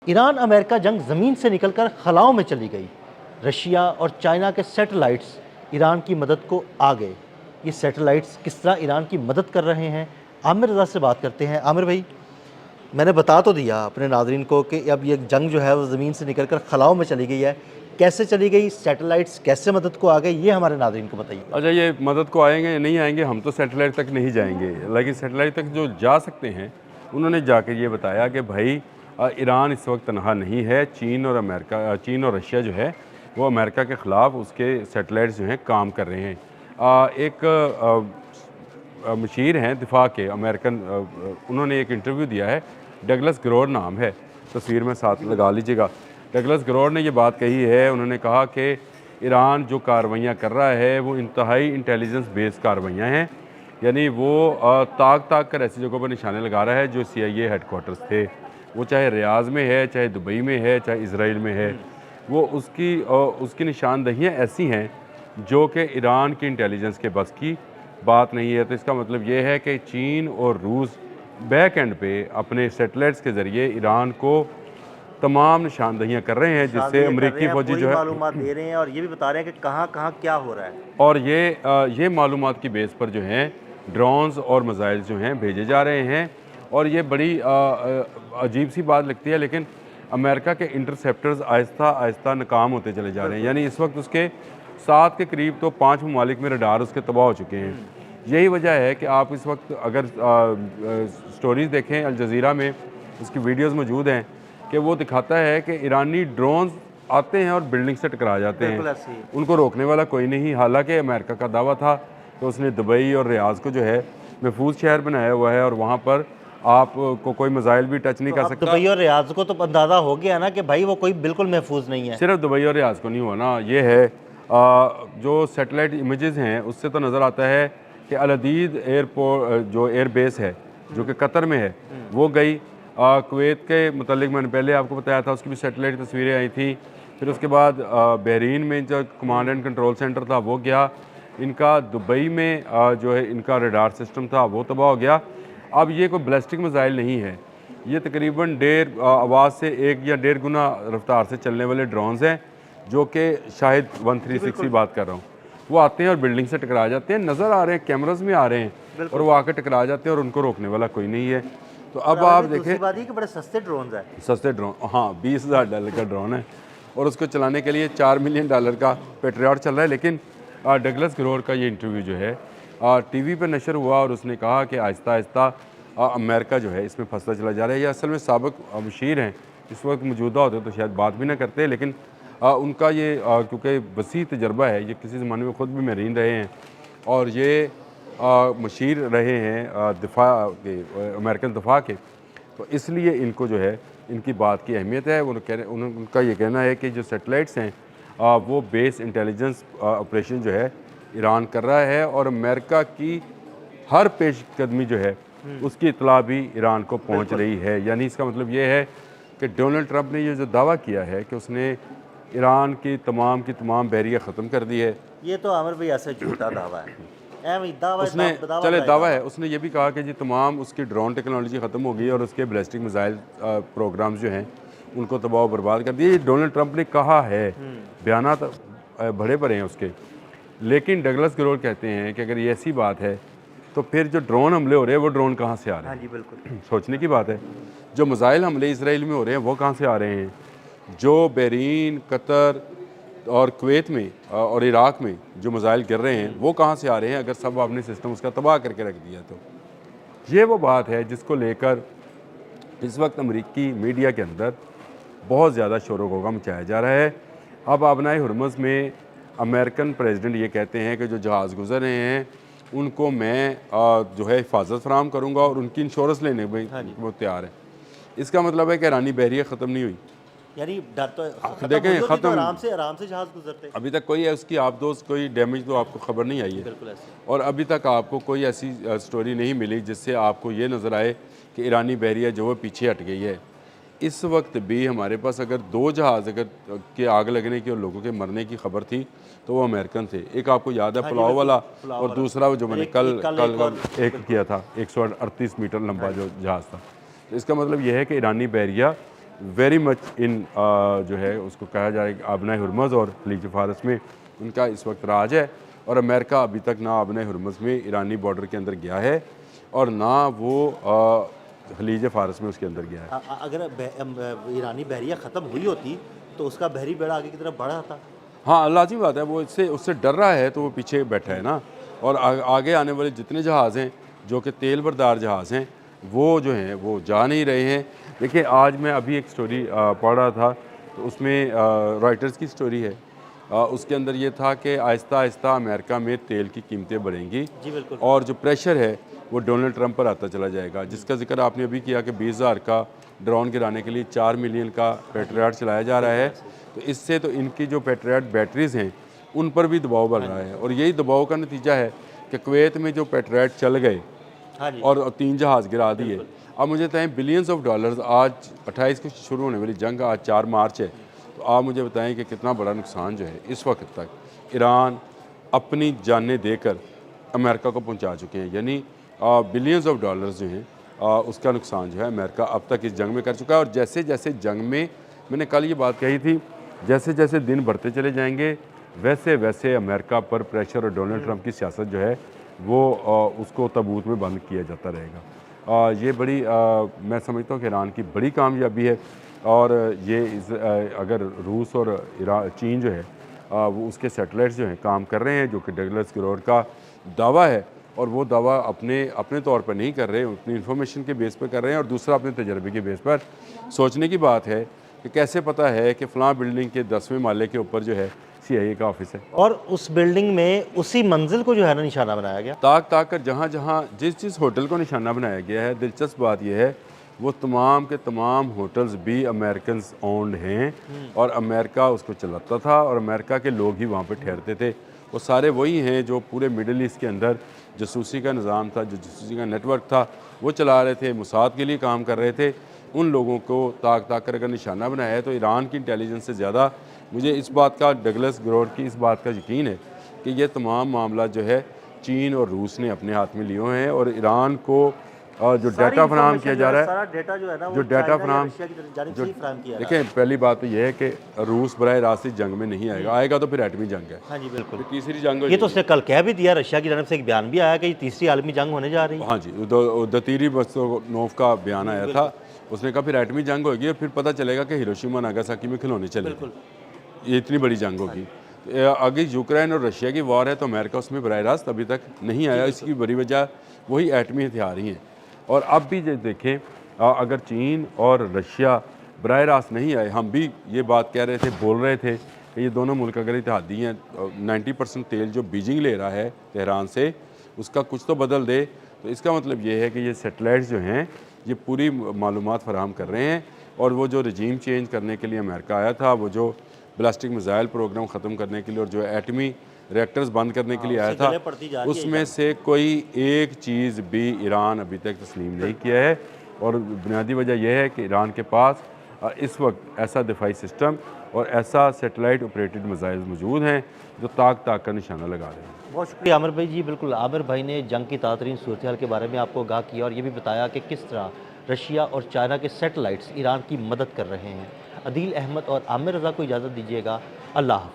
Iran America जंग ज़मीन से निकलकर खलाओं में चली गई। रशिया और चाइना के सैटेलाइट्स ईरान की मदद को आ गए। ये सैटेलाइट्स किस तरह ईरान की मदद कर रहे हैं, आमिर रज़ा से बात करते हैं। आमिर भाई, मैंने बता तो दिया अपने नाज़रीन को कि अब ये जंग जो है वो ज़मीन से निकलकर खलाओं में चली गई है। कैसे चली गई, सैटेलाइट्स कैसे मदद को आ गए, ये हमारे नाज़रीन को बताइए। अच्छा, ये मदद को आएंगे या नहीं आएंगे, हम तो सैटेलाइट तक नहीं जाएंगे, लेकिन सैटेलाइट तक जो जा सकते हैं उन्होंने जाकर ये बताया कि भाई ईरान इस वक्त तनहा नहीं है। चीन और रशिया जो है वो अमेरिका के ख़िलाफ़ उसके सैटेलाइट्स जो हैं काम कर रहे हैं। एक मशीर हैं दिफा के अमेरिकन, उन्होंने एक इंटरव्यू दिया है, डगलस ग्रोर नाम है, तस्वीर में साथ लगा लीजिएगा। डगलस ग्रोर ने ये बात कही है, उन्होंने कहा कि ईरान जो कार्रवाइयाँ कर रहा है वो इंतहाई इंटेलिजेंस बेस्ड कार्रवाइयाँ हैं, यानी वो ताक कर ऐसी जगहों पर निशाने लगा रहा है जो CIA हेडकोार्टर्स थे, वो चाहे रियाज में है, चाहे दुबई में है, चाहे इसराइल में है। वो उसकी निशानदहियाँ ऐसी हैं जो कि ईरान की इंटेलिजेंस के बस की बात नहीं है। तो इसका मतलब ये है कि चीन और रूस बैक एंड पे अपने सैटेलाइट्स के ज़रिए ईरान को तमाम निशानदहियाँ कर रहे हैं, जिससे अमेरिकी फौजी जो है मालूमात दे रहे हैं और ये भी बता रहे हैं कि कहाँ कहाँ क्या हो रहा है। और ये मालूमात की बेस पर जो हैं ड्रोन्स और मिसाइल जो हैं भेजे जा रहे हैं। और ये बड़ी अजीब सी बात लगती है, लेकिन अमेरिका के इंटरसेप्टर्स आहिस्ता आहिस्ता नाकाम होते चले जा रहे हैं। यानी इस वक्त उसके 7 के करीब तो 5 ममालिक में रडार उसके तबाह हो चुके हैं। यही वजह है कि आप इस वक्त अगर स्टोरीज़ देखें, अल जज़ीरा में उसकी वीडियोज़ मौजूद हैं कि वो दिखाता है कि ईरानी ड्रोन्स आते हैं और बिल्डिंग से टकरा जाते हैं, उनको रोकने वाला कोई नहीं। हालांकि अमेरिका का दावा था कि उसने दुबई और रियाज को जो है महफूज शहर बनाया हुआ है और वहाँ पर आपको कोई मिसाइल भी टच नहीं कर सकता। दुबई और रियाज को तो अंदाज़ा हो गया ना कि भाई वो कोई बिल्कुल महफूज नहीं है। सिर्फ दुबई और रियाज को नहीं हुआ ना, ये है जो सैटेलाइट इमेजेस हैं उससे तो नज़र आता है कि अल अदीद एयरपोर्ट जो एयरबेस है जो कि कतर में है वो गई। कुवैत के मुतालिक मैंने पहले आपको बताया था, उसकी भी सैटेलाइट तस्वीरें आई थी। फिर उसके बाद बहरीन में जो कमांड एंड कंट्रोल सेंटर था वो गया। इनका दुबई में जो है इनका रडार सिस्टम था वो तबाह हो गया। अब ये कोई बैलिस्टिक मिसाइल नहीं है, ये तकरीबन 1.5 आवाज़ से 1 या 1.5 गुना रफ्तार से चलने वाले ड्रोन्स हैं, जो कि शायद 1360 की बात कर रहा हूँ। वो आते हैं और बिल्डिंग से टकरा जाते हैं, नज़र आ रहे हैं, कैमरास में आ रहे हैं, और वो आकर टकरा जाते हैं और उनको रोकने वाला कोई नहीं है। तो अब आप देखें, बात है कि बड़े सस्ते ड्रोन है। सस्ते ड्रोन, हाँ, $20,000 का ड्रोन है और उसको चलाने के लिए $4 मिलियन का पेट्रियट चल रहा है। लेकिन डगलस ग्रोर का ये इंटरव्यू जो है TV पर नशर हुआ और उसने कहा कि आहिस्ता आहिस्ता अमेरिका जो है इसमें फंसता चला जा रहा है। ये असल में साबिक मशीर हैं, इस वक्त मौजूदा होते तो शायद बात भी ना करते, लेकिन उनका ये क्योंकि वसी तजर्बा है, ये किसी ज़माने में ख़ुद भी मरीन रहे हैं और ये मशीर रहे हैं दिफा के, अमेरिकन दिफा के, तो इसलिए इनको जो है इनकी बात की अहमियत है। उनका ये कहना है कि जो सैटेलाइट्स हैं वो बेस इंटेलिजेंस ऑपरेशन जो है ईरान कर रहा है और अमेरिका की हर पेशकदमी जो है उसकी इतला भी ईरान को पहुंच रही है। यानी इसका मतलब ये है कि डोनाल्ड ट्रंप ने ये जो दावा किया है कि उसने ईरान की तमाम बहरिया ख़त्म कर दी है, ये तो आमिर भाई ऐसे झूठा दावा है। उसने चले दावा है, उसने ये भी कहा कि जी तमाम उसकी ड्रोन टेक्नोलॉजी ख़त्म हो गई और उसके बैलिस्टिक मिसाइल प्रोग्राम्स जो हैं उनको तबाह बर्बाद कर दिए। डोनाल्ड ट्रंप ने कहा है, बयानात बड़े बड़े हैं उसके। लेकिन डगलस ग्रोर कहते हैं कि अगर ये ऐसी बात है तो फिर जो ड्रोन हमले हो रहे हैं वो ड्रोन कहाँ से आ रहे हैं? हाँ जी, बिल्कुल सोचने की बात है। जो मिसाइल हमले इसराइल में हो रहे हैं वो कहाँ से आ रहे हैं? जो बहरीन, कतर और कुवैत में और इराक़ में जो मिसाइल गिर रहे हैं वो कहाँ से आ रहे हैं? अगर सब आपने सिस्टम उसका तबाह करके रख दिया तो ये वो बात है जिसको लेकर इस वक्त अमेरिकी मीडिया के अंदर बहुत ज़्यादा शोर गोगा मचाया जा रहा है। अब आबनाए हुर्मुज़ में अमेरिकन प्रेसिडेंट ये कहते हैं कि जो जहाज़ गुजर रहे हैं उनको मैं जो है हिफाजत फराहम करूँगा और उनकी इंश्योरेंस लेने में वो तैयार है। इसका मतलब है कि ईरानी बहरिया ख़त्म नहीं हुई, यानी डर तो देखें तो ख़त्म, आराम से जहाज गुजरते अभी तक कोई उसकी आप दोस्त कोई डैमेज तो आपको ख़बर नहीं आई है। बिल्कुल ऐसे। और अभी तक आपको कोई ऐसी स्टोरी नहीं मिली जिससे आपको ये नज़र आए कि ईरानी बहरिया जो है पीछे हट गई है। इस वक्त भी हमारे पास अगर 2 जहाज़ अगर के आग लगने की और लोगों के मरने की खबर थी तो वो अमेरिकन थे। एक आपको याद है पुलाव वाला, और दूसरा वो जो मैंने कल एक किया था 138 मीटर लंबा जो जहाज़ था। तो इसका मतलब यह है कि ईरानी बहरिया वेरी मच इन जो है उसको कहा जाए आबना हुरमज़ और खलीज फारस में उनका इस वक्त राज है। और अमेरिका अभी तक ना आबना हुरमज़ में ईरानी बॉर्डर के अंदर गया है और ना वो खलीज फारस में उसके अंदर गया है। अगर ईरानी बहरिया ख़त्म हुई होती तो उसका बहरी बेड़ा आगे की तरफ बढ़ा था। हाँ, लाज़मी बात है, वो इससे उससे डर रहा है तो वो पीछे बैठा है ना। और आगे आने वाले जितने जहाज़ हैं जो कि तेल बरदार जहाज़ हैं वो जो हैं वो जा नहीं रहे हैं। देखिए, आज मैं अभी एक स्टोरी पढ़ रहा था तो उसमें रॉयटर्स की स्टोरी है। उसके अंदर ये था कि आहिस्ता आहिस्ता अमेरिका में तेल की कीमतें बढ़ेंगी जी बिल्कुल। और जो प्रेशर है वो डोनाल्ड ट्रंप पर आता चला जाएगा, जिसका जिक्र आपने अभी किया कि 20,000 का ड्रोन गिराने के लिए 4 मिलियन का पेट्रियट चलाया जा रहा है। तो इससे तो इनकी जो पेट्रियट बैटरीज़ हैं उन पर भी दबाव बढ़ रहा है और यही दबाव का नतीजा है कि कुवैत में जो पेट्रियट चल गए हाँ जी। और 3 जहाज़ गिरा दिए। अब मुझे बताएं, बिलियंस ऑफ डॉलर्स, आज 28 को शुरू होने वाली जंग आज 4 मार्च है, तो आप मुझे बताएं कि कितना बड़ा नुकसान जो है इस वक्त तक ईरान अपनी जानें देकर अमेरिका को पहुंचा चुके हैं। यानी बिलियंस ऑफ डॉलर्स जो हैं उसका नुकसान जो है अमेरिका अब तक इस जंग में कर चुका है। और जैसे जैसे जंग में, मैंने कल ये बात कही थी, जैसे जैसे दिन बढ़ते चले जाएंगे वैसे वैसे अमेरिका पर प्रेशर और डोनाल्ड ट्रंप की सियासत जो है वो उसको ताबूत में बंद किया जाता रहेगा। ये बड़ी मैं समझता हूँ कि ईरान की बड़ी कामयाबी है। और ये अगर रूस और चीन जो है वो उसके सैटेलाइट्स जो हैं काम कर रहे हैं, जो कि डगलस ग्रोवर का दावा है, और वो दावा अपने तौर पर नहीं कर रहे, अपनी इन्फॉर्मेशन के बेस पर कर रहे हैं। और दूसरा अपने तजर्बे के बेस पर सोचने की बात है कि कैसे पता है कि फ़लाँ बिल्डिंग के 10वें माले के ऊपर जो है CIA का ऑफिस है। और उस बिल्डिंग में उसी मंजिल को जो है ना निशाना बनाया गया। ताक ताक कर जहाँ जहाँ जिस होटल को निशाना बनाया गया है, दिलचस्प बात यह है वो तमाम के तमाम होटल्स भी अमेरिकन ओन्ड हैं और अमेरिका उसको चलाता था और अमेरिका के लोग ही वहाँ पे ठहरते थे। वो सारे वही हैं जो पूरे मिडल ईस्ट के अंदर जासूसी का निज़ाम था, जो जासूसी का नेटवर्क था वो चला रहे थे, मुसाद के लिए काम कर रहे थे। उन लोगों को ताक ताक कर अगर निशाना बनाया है तो ईरान की इंटेलिजेंस से ज़्यादा मुझे इस बात का, डगलस ग्रोवर की इस बात का यकीन है कि ये तमाम मामला जो है चीन और रूस ने अपने हाथ में लिए हुए हैं। और ईरान को जो डाटा फराहम किया जा रहा है, सारा डाटा जो है ना, जो डाटा फराहम, देखें, पहली बात तो यह है कि रूस बराह रास्त इस जंग में नहीं आएगा, आएगा तो फिर एटमी जंग है। हाँ जी बिल्कुल। फिर तीसरी जंग ये तो उसने कल कह भी दिया, रशिया की तरफ से एक बयान भी आया कि ये तीसरी आलमी जंग होने जा रही है। हाँ जी, दतीरी बस्तोनोव का बयान आया था, उसने कहा फिर एटमी जंग होगी और फिर पता चलेगा कि हिरोशिमा नागासाकी में खिलौने चले, ये इतनी बड़ी जंग होगी। आगे यूक्रेन और रशिया की वॉर है तो अमेरिका उसमें बराह रास्त अभी तक नहीं आया। इसकी बड़ी वजह वही एटमी हथियार ही हैं। और अब भी जो देखें, अगर चीन और रशिया बराह रास्त नहीं आए, हम भी ये बात कह रहे थे, बोल रहे थे कि ये दोनों मुल्क अगर इत्तेहादी हैं, 90% तेल जो बीजिंग ले रहा है तेहरान से उसका कुछ तो बदल दे, तो इसका मतलब ये है कि ये सैटेलाइट्स जो हैं ये पूरी मालूमात फराहम कर रहे हैं। और वो जो रजीम चेंज करने के लिए अमेरिका आया था, वो जो बैलिस्टिक मिसाइल प्रोग्राम ख़त्म करने के लिए और जो एटमी रिएक्टर्स बंद करने के लिए आया था, उसमें से कोई एक चीज़ भी ईरान अभी तक तस्लीम नहीं किया है। और बुनियादी वजह यह है कि ईरान के पास इस वक्त ऐसा दिफाई सिस्टम और ऐसा सैटेलाइट ऑपरेटेड मिसाइल मौजूद हैं जो ताक ताक का निशाना लगा रहे हैं। बहुत शुक्रिया आमिर भाई जी। बिल्कुल, आमिर भाई ने जंग की तातरीन सूरत हाल के बारे में आपको आगाह किया और ये भी बताया कि किस तरह रशिया और चाइना के सैटेलाइट्स ईरान की मदद कर रहे हैं। अदील अहमद और आमिर रज़ा को इजाज़त दीजिएगा। अल्लाह हाफ़िज़।